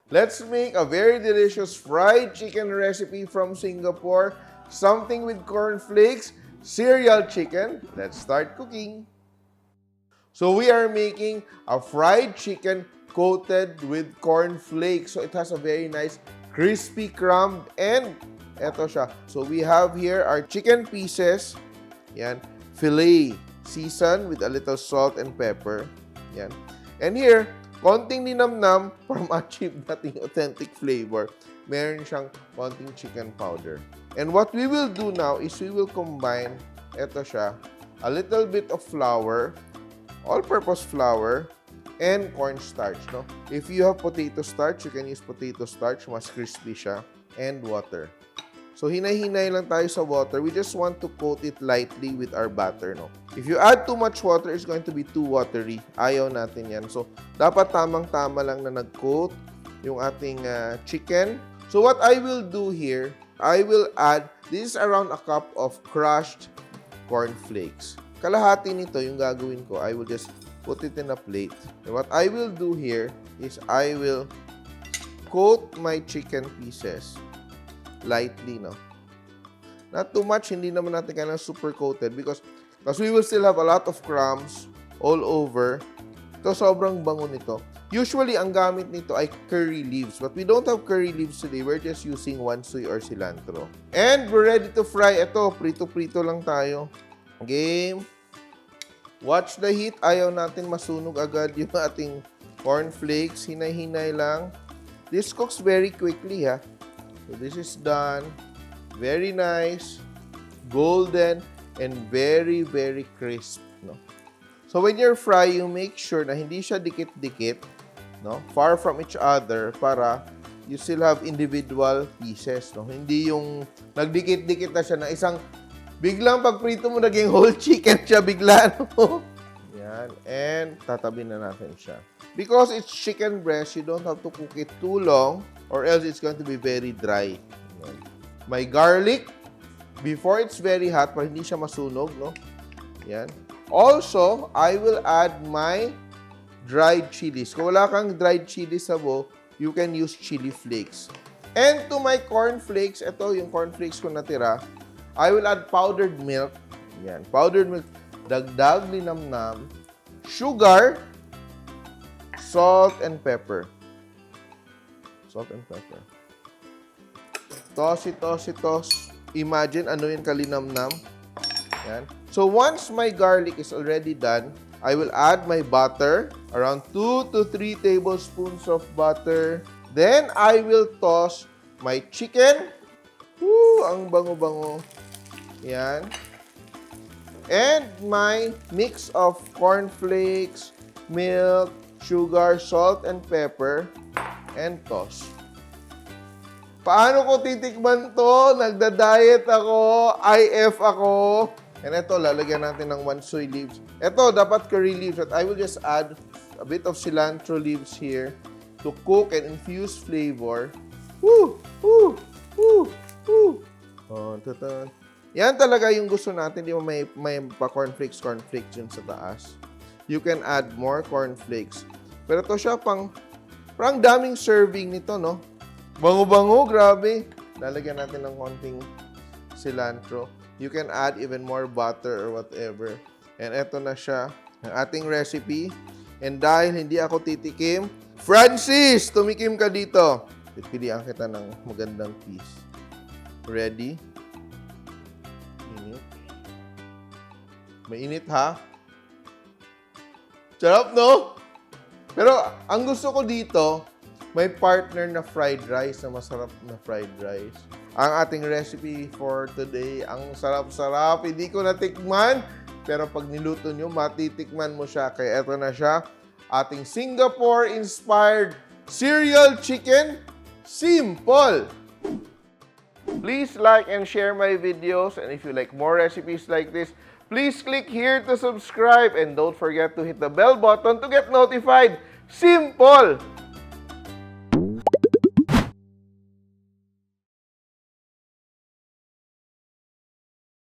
Let's make a very delicious fried chicken recipe from Singapore. Something with cornflakes, cereal chicken. Let's start cooking. So we are making a fried chicken coated with cornflakes. So it has a very nice crispy crumb and eto siya. So we have here our chicken pieces. Yan. Fillet. Seasoned with a little salt and pepper. Yan. And here, konting ninamnam para ma-achieve natin authentic flavor. Meron siyang konting chicken powder. And what we will do now is we will combine, eto siya, a little bit of flour, all-purpose flour, and cornstarch, no? If you have potato starch, you can use potato starch, mas crispy siya, and water. So, hinay-hinay lang tayo sa water. We just want to coat it lightly with our batter, no? If you add too much water, it's going to be too watery. Ayaw natin yan. So, dapat tamang-tama lang na nag-coat yung ating chicken. So, what I will do here, I will add, this is around a cup of crushed cornflakes. Kalahati nito yung gagawin ko. I will just put it in a plate. And what I will do here is I will coat my chicken pieces lightly, no? Not too much, hindi naman natin kailangan super coated because we will still have a lot of crumbs all over. Ito, sobrang bango nito. Usually, ang gamit nito ay curry leaves. But we don't have curry leaves today. We're just using wansoy or cilantro. And we're ready to fry. Ito, prito-prito lang tayo. Game. Watch the heat. Ayaw natin masunog agad yung ating cornflakes. Hinay-hinay lang. This cooks very quickly, ha. So, this is done. Very nice. Golden. And very, very crisp, no? So, when you're fry, you make sure na hindi siya dikit-dikit, no? Far from each other para you still have individual pieces, no? Hindi yung nagdikit-dikit na siya na isang biglang pagprito mo naging whole chicken siya bigla, no? Yan. And tatabi na natin siya. Because it's chicken breast, you don't have to cook it too long or else it's going to be very dry. Yan. My garlic, before it's very hot, para hindi siya masunog, no? Yan. Also, I will add my dried chilies. Kung wala kang dried chilies sa bowl, you can use chili flakes. And to my cornflakes, ito yung cornflakes ko natira, I will add powdered milk. Yan, powdered milk. Dagdag, linamnam, sugar, salt, and pepper. Salt and pepper. Toss. Imagine ano yung kalinamnam. Yan. So, once my garlic is already done, I will add my butter, around 2 to 3 tablespoons of butter. Then, I will toss my chicken. Woo! Ang bango-bango. Yan. And my mix of cornflakes, milk, sugar, salt, and pepper. And toss. Paano ko titikman to? Nagda-diet ako, IF ako. And ito, lalagyan natin ng wansoy leaves. Ito, dapat curry leaves. But I will just add a bit of cilantro leaves here to cook and infuse flavor. Woo! Woo! Woo! Woo! Oh, tatan. Yan talaga yung gusto natin. Di ba may pa-cornflakes yun sa taas. You can add more cornflakes. Pero ito siya parang daming serving nito, no? Bango-bango, grabe. Lalagyan natin ng konting cilantro. You can add even more butter or whatever. And eto na siya, ang ating recipe. And dahil hindi ako titikim, Francis, tumikim ka dito. Pipilian kita ng magandang piece. Ready? Init. Mainit, ha? Sarap, no? Pero ang gusto ko dito, may partner na fried rice, na masarap na fried rice. Ang ating recipe for today, ang sarap-sarap. Hindi ko natikman, pero pag niluto nyo, matitikman mo siya. Kaya eto na siya, ating Singapore-inspired cereal chicken, Simpol. Please like and share my videos. And if you like more recipes like this, please click here to subscribe. And don't forget to hit the bell button to get notified. Simpol!